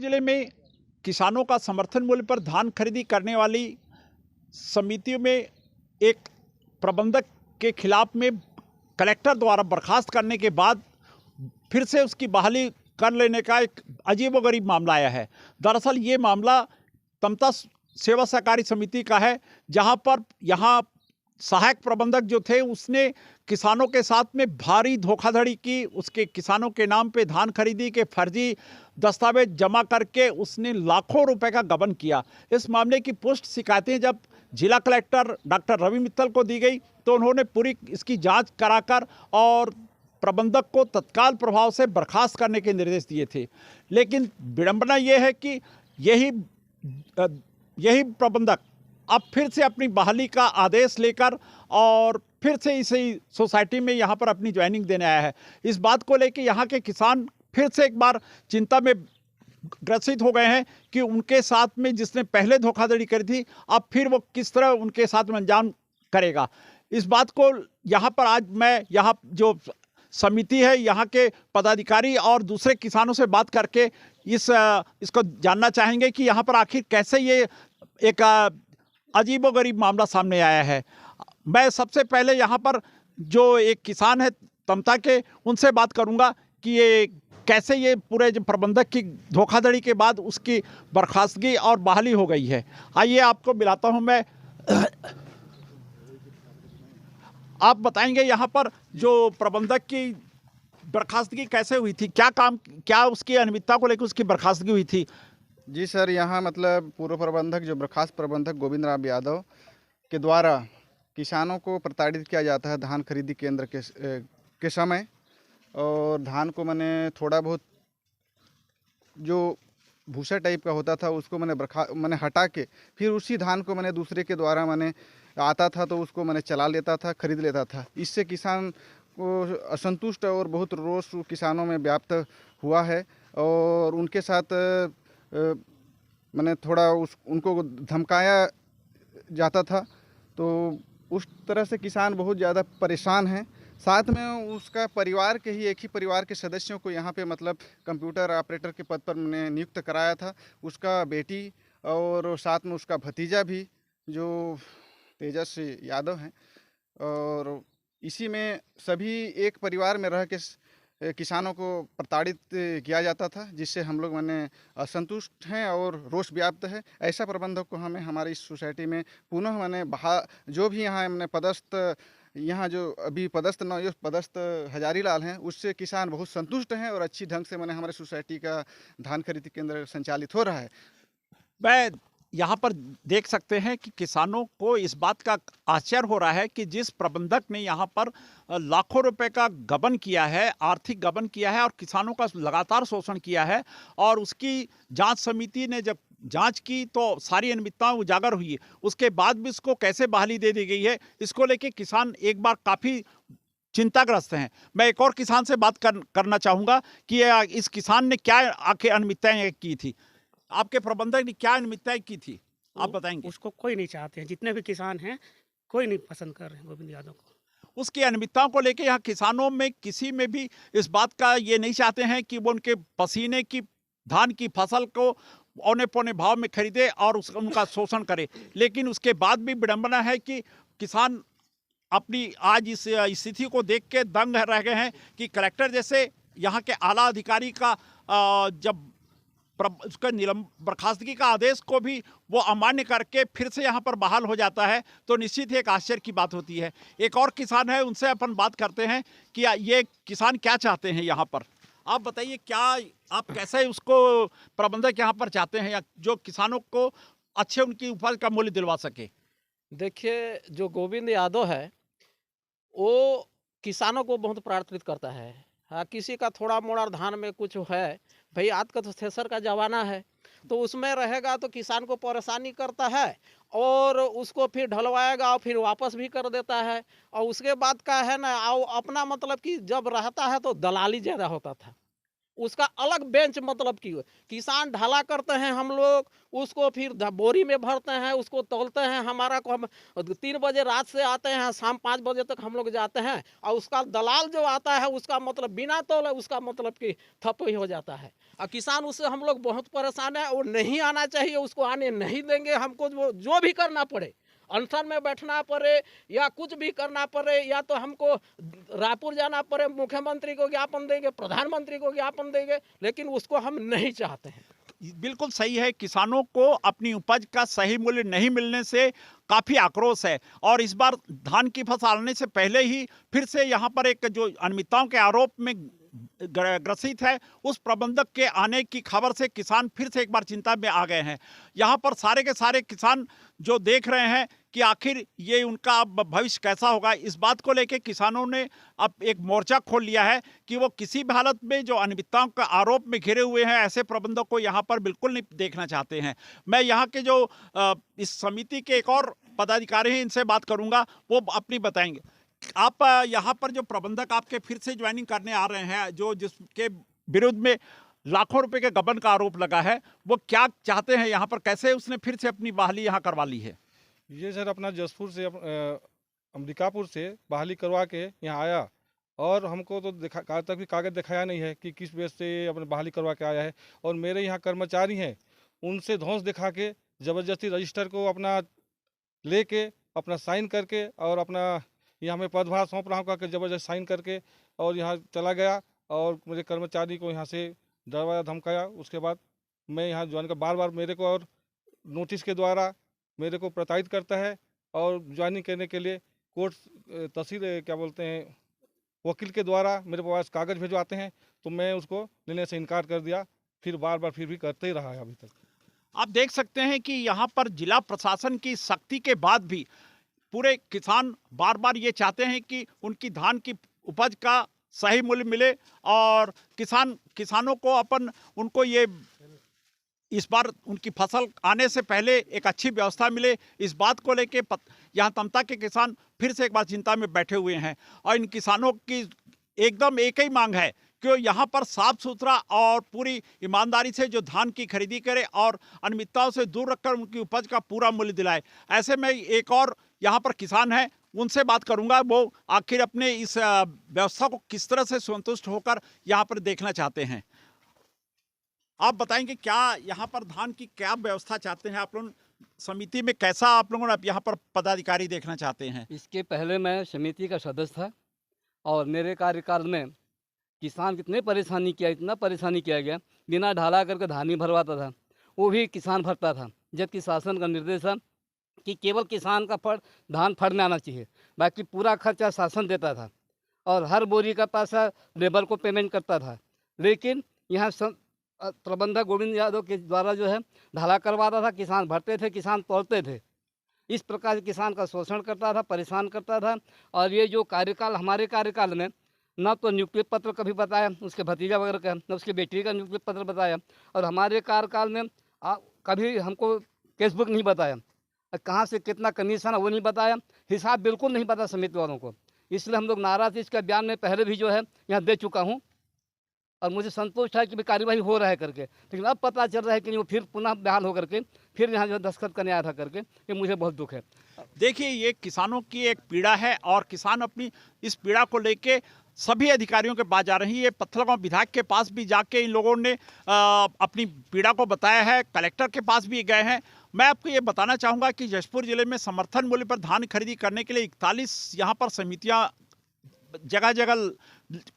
जिले में किसानों का समर्थन मूल्य पर धान खरीदी करने वाली समितियों में एक प्रबंधक के खिलाफ में कलेक्टर द्वारा बर्खास्त करने के बाद फिर से उसकी बहाली कर लेने का एक अजीबोगरीब मामला आया है। दरअसल ये मामला तमता सेवा सहकारी समिति का है, जहां पर यहाँ सहायक प्रबंधक जो थे उसने किसानों के साथ में भारी धोखाधड़ी की। उसके किसानों के नाम पे धान खरीदी के फर्जी दस्तावेज जमा करके उसने लाखों रुपए का गबन किया। इस मामले की पुष्ट शिकायतें जब जिला कलेक्टर डॉक्टर रवि मित्तल को दी गई तो उन्होंने पूरी इसकी जांच कराकर और प्रबंधक को तत्काल प्रभाव से बर्खास्त करने के निर्देश दिए थे। लेकिन विडंबना यह है कि यही प्रबंधक अब फिर से अपनी बहाली का आदेश लेकर और फिर से इसी सोसाइटी में यहाँ पर अपनी ज्वाइनिंग देने आया है। इस बात को लेकर यहाँ के किसान फिर से एक बार चिंता में ग्रसित हो गए हैं कि उनके साथ में जिसने पहले धोखाधड़ी करी थी अब फिर वो किस तरह उनके साथ में अंजाम करेगा। इस बात को यहाँ पर आज मैं यहाँ जो समिति है यहाँ के पदाधिकारी और दूसरे किसानों से बात करके इसको जानना चाहेंगे कि यहाँ पर आखिर कैसे ये एक अजीबोगरीब मामला सामने आया है। मैं सबसे पहले यहाँ पर जो एक किसान है तमता के, उनसे बात करूँगा कि ये कैसे ये पूरे जो प्रबंधक की धोखाधड़ी के बाद उसकी बर्खास्तगी और बहाली हो गई है। आइए आपको मिलाता हूँ मैं। आप बताएंगे यहाँ पर जो प्रबंधक की बर्खास्तगी कैसे हुई थी, क्या उसकी अनियमितता को लेकर उसकी बर्खास्तगी हुई थी? जी सर, यहाँ मतलब पूर्व प्रबंधक जो बर्खास्त प्रबंधक गोविंद राम यादव के द्वारा किसानों को प्रताड़ित किया जाता है धान खरीदी केंद्र के समय। और धान को मैंने थोड़ा बहुत जो भूसा टाइप का होता था उसको मैंने हटा के फिर उसी धान को मैंने दूसरे के द्वारा मैंने आता था तो उसको मैंने चला लेता था, खरीद लेता था। इससे किसान को असंतुष्ट और बहुत रोष किसानों में व्याप्त हुआ है और उनके साथ मैंने थोड़ा उनको धमकाया जाता था। तो उस तरह से किसान बहुत ज़्यादा परेशान हैं। साथ में उसका परिवार के ही एक ही परिवार के सदस्यों को यहाँ पे मतलब कंप्यूटर ऑपरेटर के पद पर मैंने नियुक्त कराया था। उसका बेटी और साथ में उसका भतीजा भी जो तेजस्वी यादव हैं। और इसी में सभी एक परिवार में रह के किसानों को प्रताड़ित किया जाता था, जिससे हम लोग मैंने असंतुष्ट हैं और रोष व्याप्त है। ऐसा प्रबंधक को हमें हमारी इस सोसाइटी में पुनः मैंने जो भी यहाँ हमने यहाँ जो अभी पदस्थ नवयुक्त पदस्थ हजारी लाल हैं उससे किसान बहुत संतुष्ट हैं और अच्छी ढंग से मैंने हमारे सोसाइटी का धान खरीदी केंद्र संचालित हो रहा है। मैं यहाँ पर देख सकते हैं कि किसानों को इस बात का आश्चर्य हो रहा है कि जिस प्रबंधक ने यहाँ पर लाखों रुपए का गबन किया है, आर्थिक गबन किया है और किसानों का लगातार शोषण किया है, और उसकी जांच समिति ने जब जांच की तो सारी अनियमितताएं उजागर हुई। उसके बाद भी इसको कैसे बहाली दे दी गई है, इसको लेके किसान एक बार काफ़ी चिंताग्रस्त हैं। मैं एक और किसान से बात करना चाहूँगा कि इस किसान ने क्या आखिर अनियमितताएं की थी, आपके प्रबंधक ने क्या अनियमितताएं की थी, आप बताएंगे? उसको कोई नहीं चाहते हैं, जितने भी किसान हैं कोई नहीं पसंद कर रहे हैं गोविंद यादव को। उसकी अनियमितताओं को लेकर यहाँ किसानों में किसी में भी इस बात का ये नहीं चाहते हैं कि वो उनके पसीने की धान की फसल को औने पौने भाव में खरीदे और उनका शोषण करे। लेकिन उसके बाद भी विडंबना है कि किसान अपनी आज इस स्थिति को देख के दंग रह गए हैं कि कलेक्टर जैसे यहाँ के आला अधिकारी का जब उसका बर्खास्तगी का आदेश को भी वो अमान्य करके फिर से यहाँ पर बहाल हो जाता है तो निश्चित ही एक आश्चर्य की बात होती है। एक और किसान है, उनसे अपन बात करते हैं कि ये किसान क्या चाहते हैं यहाँ पर। आप बताइए, क्या आप कैसे उसको प्रबंधक यहाँ पर चाहते हैं या जो किसानों को अच्छे उनकी उपज का मूल्य दिलवा सके? देखिए, जो गोविंद यादव है वो किसानों को बहुत प्रार्थना करता है। हाँ, किसी का थोड़ा मोड़ा धान में कुछ है, भाई आज का तो थ्रेसर का ज़माना है तो उसमें रहेगा तो किसान को परेशानी करता है और उसको फिर ढलवाएगा और फिर वापस भी कर देता है। और उसके बाद का है ना, अपना मतलब कि जब रहता है तो दलाली ज़्यादा होता था, उसका अलग बेंच मतलब की किसान ढाला करते हैं हम लोग, उसको फिर बोरी में भरते हैं, उसको तौलते हैं। हमारा को हम 3 बजे रात से आते हैं, शाम 5 बजे तक हम लोग जाते हैं, और उसका दलाल जो आता है उसका मतलब बिना तौले उसका मतलब कि ठप ही हो जाता है। और किसान उससे हम लोग बहुत परेशान है, और नहीं आना चाहिए, उसको आने नहीं देंगे। हमको जो भी करना पड़े, अनशन में बैठना पड़े या कुछ भी करना पड़े, या तो हमको रायपुर जाना पड़े, मुख्यमंत्री को ज्ञापन देंगे, प्रधानमंत्री को ज्ञापन देंगे, लेकिन उसको हम नहीं चाहते हैं। बिल्कुल सही है, किसानों को अपनी उपज का सही मूल्य नहीं मिलने से काफ़ी आक्रोश है। और इस बार धान की फसल आने से पहले ही फिर से यहाँ पर एक जो अनियमितताओं के आरोप में ग्रसित है, उस प्रबंधक के आने की खबर से किसान फिर से एक बार चिंता में आ गए हैं। यहाँ पर सारे के सारे किसान जो देख रहे हैं कि आखिर ये उनका अब भविष्य कैसा होगा, इस बात को लेकर किसानों ने अब एक मोर्चा खोल लिया है कि वो किसी भी हालत में जो अनियमितताओं का आरोप में घिरे हुए हैं ऐसे प्रबंधक को यहाँ पर बिल्कुल नहीं देखना चाहते हैं। मैं यहाँ के जो इस समिति के एक और पदाधिकारी हैं, इनसे बात करूँगा, वो अपनी बताएंगे। आप यहाँ पर जो प्रबंधक आपके फिर से ज्वाइनिंग करने आ रहे हैं, जो जिसके विरुद्ध में लाखों रुपए के गबन का आरोप लगा है, वो क्या चाहते हैं यहाँ पर, कैसे उसने फिर से अपनी बहाली यहाँ करवा ली है? ये सर अपना जसपुर से अंबिकापुर से बहाली करवा के यहाँ आया, और हमको तो आज तक भी कागज़ दिखाया नहीं है कि किस बेस से अपने बहाली करवा के आया है। और मेरे यहाँ कर्मचारी हैं, उनसे धौंस दिखा के ज़बरदस्ती रजिस्टर को अपना लेके अपना साइन करके और अपना यहाँ में पदभार सौंप रहा हूँ करके ज़बरदस्त साइन करके और यहाँ चला गया, और मेरे कर्मचारी को यहाँ से डरवाया धमकाया। उसके बाद मैं यहाँ ज्वाइन कर बार बार मेरे को और नोटिस के द्वारा मेरे को प्रताड़ित करता है, और ज्वाइनिंग करने के लिए कोर्ट तहसील क्या बोलते हैं वकील के द्वारा मेरे पास कागज़ भिजवाते हैं, तो मैं उसको लेने से इनकार कर दिया। फिर बार बार फिर भी करते ही रहा है अभी तक। आप देख सकते हैं कि यहाँ पर जिला प्रशासन की सख्ती के बाद भी पूरे किसान बार बार ये चाहते हैं कि उनकी धान की उपज का सही मूल्य मिले, और किसानों को उनको ये इस बार उनकी फसल आने से पहले एक अच्छी व्यवस्था मिले। इस बात को लेके यहाँ तमता के किसान फिर से एक बार चिंता में बैठे हुए हैं, और इन किसानों की एकदम एक ही मांग है कि यहाँ पर साफ सुथरा और पूरी ईमानदारी से जो धान की खरीदी करे और अनियमितताओं से दूर रखकर उनकी उपज का पूरा मूल्य दिलाए। ऐसे में एक और यहाँ पर किसान है, उनसे बात करूंगा, वो आखिर अपने इस व्यवस्था को किस तरह से संतुष्ट होकर यहाँ पर देखना चाहते हैं। आप बताएंगे क्या यहाँ पर धान की क्या व्यवस्था चाहते हैं आप लोग, समिति में कैसा आप लोगों ने यहाँ पर पदाधिकारी देखना चाहते हैं? इसके पहले मैं समिति का सदस्य था, और मेरे कार्यकाल में किसान कितने परेशानी किया, इतना परेशानी किया गया, बिना ढाला करके धान ही भरवाता था, वो भी किसान भरता था, जबकि शासन का निर्देश था कि केवल किसान का धान फड़ में आना चाहिए, बाकी पूरा खर्चा शासन देता था, और हर बोरी का पैसा लेबर को पेमेंट करता था। लेकिन यहाँ प्रबंधक गोविंद यादव के द्वारा जो है ढाला करवाता था, किसान भरते थे, किसान तोड़ते थे। इस प्रकार किसान का शोषण करता था, परेशान करता था। और ये जो कार्यकाल, हमारे कार्यकाल में न तो नियुक्ति पत्र कभी बताया उसके भतीजा वगैरह का, न उसकी बेटी का नियुक्ति पत्र बताया, और हमारे कार्यकाल में कभी हमको केसबुक नहीं बताया, कहाँ से कितना कमीशन है वो नहीं बताया, हिसाब बिल्कुल नहीं पता समिति वालों को। इसलिए हम लोग नाराज, इसका बयान में पहले भी जो है यहाँ दे चुका हूँ, और मुझे संतोष है कि भी कार्यवाही हो रहा है करके। लेकिन अब पता चल रहा है कि वो फिर पुनः बहाल होकर के फिर यहाँ जो दस्तखत करने आया था करके, ये मुझे बहुत दुख है। देखिए, ये किसानों की एक पीड़ा है, और किसान अपनी इस पीड़ा को लेके सभी अधिकारियों के पास जा रही है। पत्थलगांव विधायक के पास भी जाके इन लोगों ने अपनी पीड़ा को बताया है, कलेक्टर के पास भी गए हैं। मैं आपको ये बताना चाहूँगा कि जशपुर जिले में समर्थन मूल्य पर धान खरीदी करने के लिए 41 यहाँ पर समितियाँ जगह जगह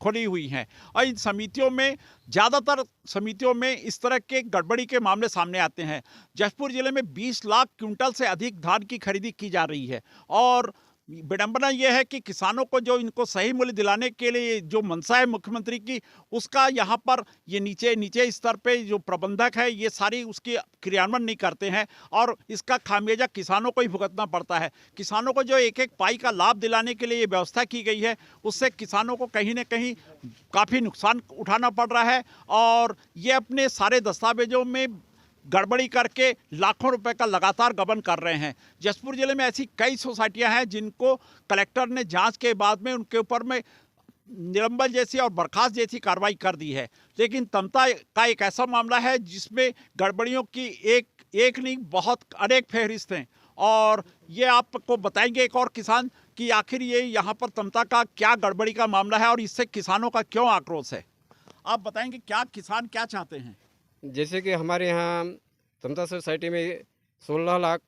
खोली हुई हैं, और इन समितियों में ज़्यादातर समितियों में इस तरह के गड़बड़ी के मामले सामने आते हैं। जशपुर जिले में 20 लाख क्विंटल से अधिक धान की खरीदी की जा रही है, और विडंबना यह है कि किसानों को जो इनको सही मूल्य दिलाने के लिए जो मंशा है मुख्यमंत्री की, उसका यहाँ पर ये नीचे स्तर पे जो प्रबंधक है ये सारी उसकी क्रियान्वयन नहीं करते हैं, और इसका खामियाजा किसानों को ही भुगतना पड़ता है। किसानों को जो एक एक पाई का लाभ दिलाने के लिए ये व्यवस्था की गई है, उससे किसानों को कहीं न कहीं काफ़ी नुकसान उठाना पड़ रहा है, और ये अपने सारे दस्तावेजों में गड़बड़ी करके लाखों रुपए का लगातार गबन कर रहे हैं। जशपुर जिले में ऐसी कई सोसाइटियां हैं जिनको कलेक्टर ने जांच के बाद में उनके ऊपर में निलंबन जैसी और बर्खास्त जैसी कार्रवाई कर दी है, लेकिन तमता का एक ऐसा मामला है जिसमें गड़बड़ियों की एक नहीं बहुत अनेक फहरिस्त हैं। और ये आपको बताएंगे एक और किसान कि आखिर ये यहाँ पर तमता का क्या गड़बड़ी का मामला है और इससे किसानों का क्यों आक्रोश है। आप बताएंगे क्या किसान क्या चाहते हैं। जैसे कि हमारे यहाँ तमता सोसाइटी में 16 लाख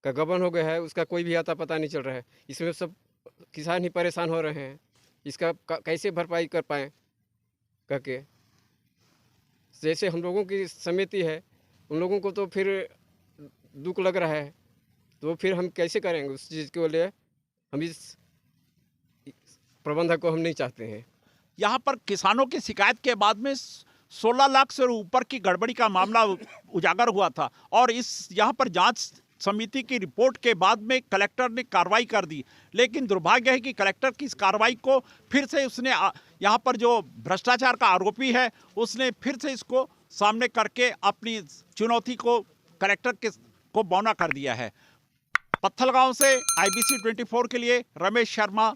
का गबन हो गया है, उसका कोई भी आता पता नहीं चल रहा है। इसमें सब किसान ही परेशान हो रहे हैं, इसका कैसे भरपाई कर पाएँ करके। जैसे हम लोगों की समिति है, उन लोगों को तो फिर दुख लग रहा है, तो फिर हम कैसे करेंगे उस चीज़ के लिए। हम इस प्रबंधक को हम नहीं चाहते हैं। यहाँ पर किसानों की शिकायत के बाद में 16 लाख से ऊपर की गड़बड़ी का मामला उजागर हुआ था और इस यहाँ पर जांच समिति की रिपोर्ट के बाद में कलेक्टर ने कार्रवाई कर दी। लेकिन दुर्भाग्य है कि कलेक्टर की इस कार्रवाई को फिर से उसने यहाँ पर जो भ्रष्टाचार का आरोपी है उसने फिर से इसको सामने करके अपनी चुनौती को कलेक्टर को बौना कर दिया है। पत्थलगांव से IBC 24 के लिए रमेश शर्मा,